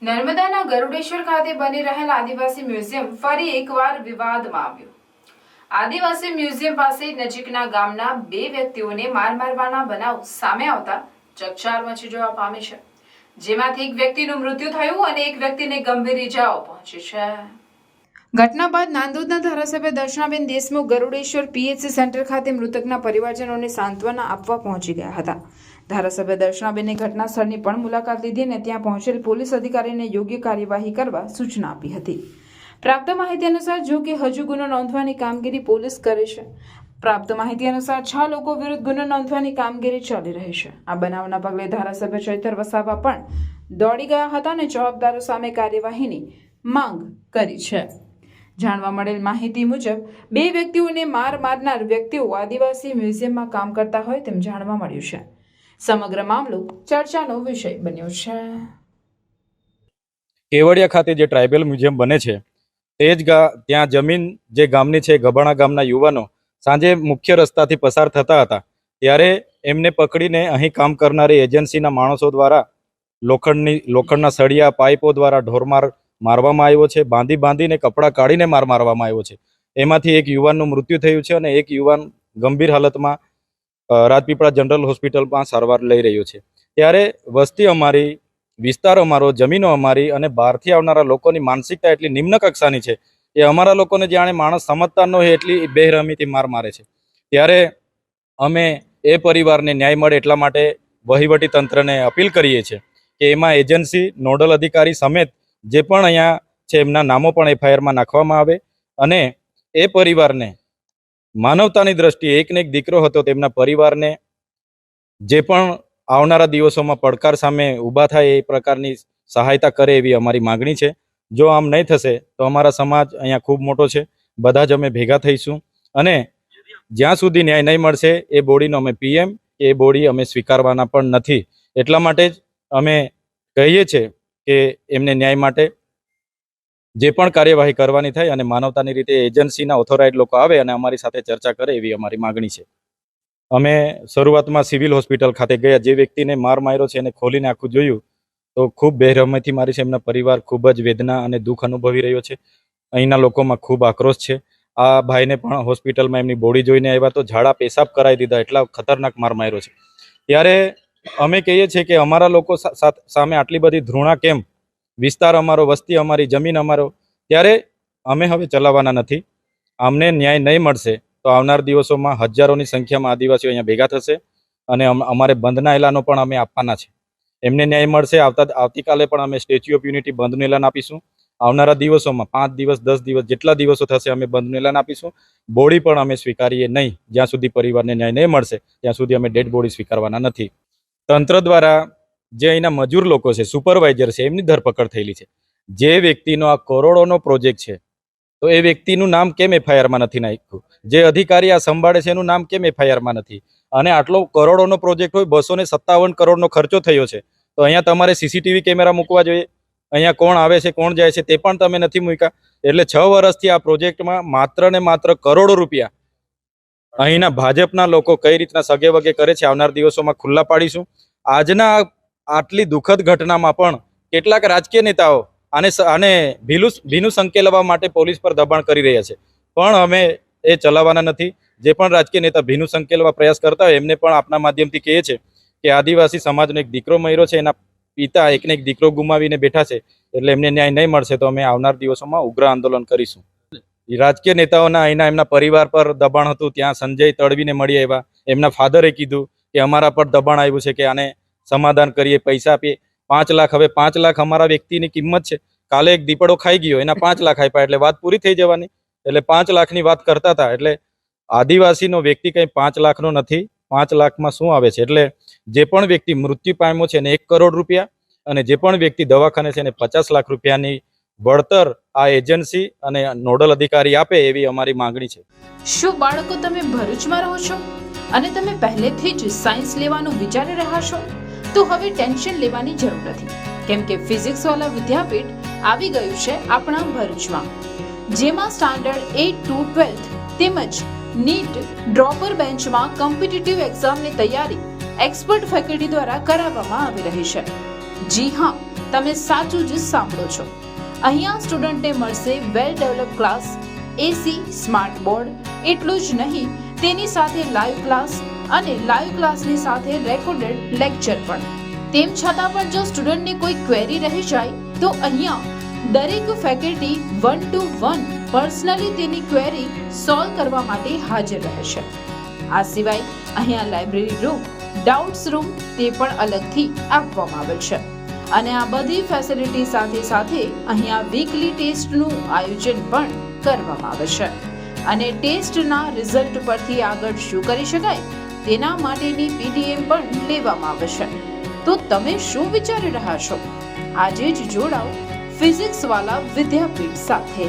નર્મદાના ગરુડેશ્વર ખાતે બની રહેલ આદિવાસી મ્યુઝિયમ ફરી એકવાર વિવાદમાં આવ્યું. આદિવાસી મ્યુઝિયમ પાસે નજીકના ગામના 2 વ્યક્તિઓને માર મારવાના બનાવ સામે આવતા ચકચાર મચી જવા પામી છે, જેમાંથી એક વ્યક્તિનું મૃત્યુ થયું અને એક વ્યક્તિને ગંભીર ઈજાઓ પહોંચી છે. ઘટના બાદ નાંદોદના ધારાસભ્ય દર્શનાબેન દેશમુખ ગરુડેશ્વર પીએચસી સેન્ટર ખાતે મૃતકના પરિવારજનોને સાંત્વના આપવા પહોંચી ગયા હતા. ધારાસભ્ય દર્શનાબેને ઘટના સ્થળની પણ મુલાકાત લીધી અને ત્યાં પહોંચેલ પોલીસ અધિકારીને યોગ્ય કાર્યવાહી કરવા સૂચના આપી હતી. પ્રાપ્ત માહિતી અનુસાર જો કે હજુ ગુનો નોંધવાની કામગીરી પોલીસ કરે છે. પ્રાપ્ત માહિતી અનુસાર 6 લોકો વિરુદ્ધ ગુનો નોંધવાની કામગીરી ચાલી રહી છે. આ બનાવના પગલે ધારાસભ્ય ચૈતર વસાવા પણ દોડી ગયા હતા અને જવાબદારો સામે કાર્યવાહીની માંગ કરી છે. જાણવા મળેલ માહિતી મુજબ 2 વ્યક્તિઓને મારનાર વ્યક્તિઓ આદિવાસી મ્યુઝિયમમાં કામ કરતા હોય તેમ જાણવા મળ્યું છે. સમગ્ર મામલો ચર્ચાનો વિષય બન્યો છે. કેવડિયા ખાતે જે ટ્રાઇબલ મ્યુઝિયમ બને છે તે જ ત્યાં જમીન જે ગામની છે, ગભાણા ગામના યુવાનો સાંજે મુખ્ય રસ્તાથી પસાર થતા હતા ત્યારે એમને પકડીને અહીં કામ કરનારી એજન્સીના માણસો દ્વારા લોખંડના સળિયા પાઇપો દ્વારા ઢોરમાર મારવામાં આવ્યો છે. બાંધીને કપડાં કાઢીને મારવામાં આવ્યો છે. એમાંથી એક યુવાનનું મૃત્યુ થયું છે અને એક યુવાન ગંભીર હાલતમાં રાજપીપળા જનરલ હોસ્પિટલમાં સારવાર લઈ રહ્યો છે. ત્યારે વસ્તી અમારી, વિસ્તાર અમારો, જમીનો અમારી અને બહારથી આવનારા લોકોની માનસિકતા એટલી નિમ્ન કક્ષાની છે કે અમારા લોકોને જાણે માણસ સમજતા ન હોય એટલી બેરહમીથી મારે છે. ત્યારે અમે એ પરિવારને ન્યાય મળે એટલા માટે વહીવટી તંત્રને અપીલ કરીએ છીએ કે એમાં એજન્સી, નોડલ અધિકારી સમેત જે પણ અહીંયા છે એમના નામો પણ એફઆઈઆરમાં નાખવામાં આવે અને એ પરિવારને માનવતાની દ્રષ્ટિએ એકને એક દીકરો હતો તેમના પરિવારને જે પણ આવનારા દિવસોમાં પડકાર સામે ઊભા થાય એ પ્રકારની સહાયતા કરે એવી અમારી માગણી છે. જો આમ નહીં થશે તો અમારા સમાજ અહીંયા ખૂબ મોટો છે. બધા જ અમે ભેગા થઈશું અને જ્યાં સુધી ન્યાય નહીં મળશે એ બોડીનો અમે પીએમ એ બોડી અમે સ્વીકારવાના પણ નથી. એટલા માટે જ અમે કહીએ છીએ કે એમને ન્યાય માટે જે પણ કાર્યવાહી કરવાની થાય અને માનવતાની રીતે એજન્સીના ઓથોરાઇઝ લોકો આવે અને અમારી સાથે ચર્ચા કરે એવી અમારી માગણી છે. અમે શરૂઆતમાં સિવિલ હોસ્પિટલ ખાતે ગયા. જે વ્યક્તિને માર્યો છે એને ખોલીને આખું જોયું તો ખૂબ બેરહમીથી મારી છે. એમના પરિવાર ખૂબ જ વેદના અને દુઃખ અનુભવી રહ્યો છે. અહીંના લોકોમાં ખૂબ આક્રોશ છે. આ ભાઈને પણ હોસ્પિટલમાં એમની બોડી જોઈને આવ્યા તો ઝાડા પેશાબ કરાવી દીધા, એટલા ખતરનાક માર્યો છે. ત્યારે અમે કહીએ છીએ કે અમારા લોકો સામે આટલી બધી ધૃણા કેમ? વિસ્તાર અમારો, વસ્તી અમારી, જમીન અમારો, ત્યારે અમે હવે ચલાવવાના નથી. અમને ન્યાય નહીં મળશે તો આવનાર દિવસોમાં હજારોની સંખ્યામાં આદિવાસીઓ અહીંયા ભેગા થશે અને અમારે બંધના એલાનો પણ અમે આપવાના છે. એમને ન્યાય મળશે. આવતીકાલે પણ અમે સ્ટેચ્યુ ઓફ યુનિટી બંધનું એલાન આપીશું. આવનારા દિવસોમાં 5 દિવસ, 10 દિવસ જેટલા દિવસો થશે અમે બંધનું એલાન આપીશું. બોડી પણ અમે સ્વીકારીએ નહીં. જ્યાં સુધી પરિવારને ન્યાય નહીં મળશે ત્યાં સુધી અમે ડેડ બોડી સ્વીકારવાના નથી. તંત્ર દ્વારા જે અહીંના મજૂર લોકો છે, સુપરવાઇઝર છે, એમની ધરપકડ થયેલી છે. જે વ્યક્તિનો આ કરોડોનો પ્રોજેક્ટ છે તો એ વ્યક્તિનું નામ કેમ એફઆઈઆરમાં નથી નાખ્યું? જે અધિકારી આ સંભાળે છે એનું નામ કેમ એફઆઈઆરમાં નથી? અને આટલો કરોડોનો પ્રોજેક્ટ હોય, 257 કરોડનો ખર્ચો થયો છે તો અહીંયા તમારે સીસીટીવી કેમેરા મૂકવા જોઈએ. અહીંયા કોણ આવે છે, કોણ જાય છે તે પણ તમે નથી મૂક્યા. એટલે 6 વર્ષથી આ પ્રોજેક્ટમાં માત્ર ને માત્ર કરોડો રૂપિયા અહીંના ભાજપના લોકો કઈ રીતના સગે વગે કરે છે આવનાર દિવસોમાં ખુલ્લા પાડીશું. આજના આટલી દુઃખદ ઘટનામાં પણ કેટલાક રાજકીય નેતાઓ આને ભીનું સંકેલવા માટે પોલીસ પર દબાણ કરી રહ્યા છે, પણ અમે એ ચલાવવાના નથી. જે પણ રાજકીય નેતા ભીનું સંકેલવા પ્રયાસ કરતા હોય એમને પણ આપના માધ્યમથી કહીએ છીએ કે આદિવાસી સમાજનો એક દીકરો મર્યો છે, એના પિતા એકને એક દીકરો ગુમાવીને બેઠા છે, એટલે એમને ન્યાય નહીં મળશે તો અમે આવનાર દિવસોમાં ઉગ્ર આંદોલન કરીશું. રાજકીય નેતાઓના એમના પરિવાર પર દબાણ હતું. ત્યાં સંજય તડવીને મળી આવ્યા. એમના ફાધરે કીધું કે અમારા પર દબાણ આવ્યું છે કે આને સમાધાન કરીએ, પૈસા આપીએ. 5 લાખ, હવે 5 લાખ અમારા વ્યક્તિની કિંમત છે. કાલે એક દીપડો ખાઈ ગયો, એના 5 લાખ આપ્યા એટલે વાત પૂરી થઈ જવાની. એટલે 5 લાખની વાત કરતા હતા. એટલે આદિવાસીનો વ્યક્તિ કંઈ 5 લાખનો નથી. 5 લાખમાં શું આવે છે? એટલે જે પણ વ્યક્તિ મૃત્યુ પામ્યો છે એને 1 કરોડ રૂપિયા અને જે પણ વ્યક્તિ દવાખાને છે એને 50 લાખ રૂપિયાની વળતર આ એજન્સી અને નોડલ અધિકારી આપે એવી અમારી માંગણી છે. શું બાળકો તમે ભરૂચમાં રહો છો અને તમે પહેલેથી જ સાયન્સ લેવાનું વિચારી રહ્યા છો? તો હવે ટેન્શન લેવાની જરૂર નથી, કેમ કે ફિઝિક્સ વાળા વિદ્યાપીઠ આવી ગયું છે આપણા ભરૂચમાં, જેમાં સ્ટાન્ડર્ડ 8 to 12 તેમજ નીટ ડ્રોપર બેન્ચમાં કોમ્પિટિટિવ એક્ઝામની તૈયારી એક્સપર્ટ ફેકલ્ટી દ્વારા કરાવવામાં આવી રહી છે. જી હા, તમે સાચું જ સાંભળો છો. અહીંયા સ્ટુડન્ટને મળશે વેલ ડેવલપ ક્લાસ, એસી, સ્માર્ટ બોર્ડ. એટલું જ નહીં, તેની સાથે લાઈવ ક્લાસ અને લાઈવ ક્લાસની સાથે રેકોર્ડેડ લેક્ચર પણ. તેમ છતાં પણ જો સ્ટુડન્ટને કોઈ ક્વેરી રહી જાય તો અહીંયા દરેક ફેકલ્ટી 1-to-1 પર્સનલી તેની ક્વેરી સોલ્વ કરવા માટે હાજર રહેશે. આ સિવાય અહીંયા લાઇબ્રેરી રૂમ, ડાઉટ્સ રૂમ તે પણ અલગથી આપવામાં આવેલ છે. અને આ બધી ફેસિલિટી સાથે સાથે અહીંયા વીકલી ટેસ્ટનું આયોજન પણ કરવામાં આવે છે. અને ટેસ્ટના રિઝલ્ટ પરથી આગળ શું કરી શકાય તેના માટેની પીટીએમ પણ લેવામાં આવે છે. તો તમે શું વિચારી રહ્યા છો? આજે જ જોડાઓ ફિઝિક્સ વાલા વિદ્યાપીઠ સાથે.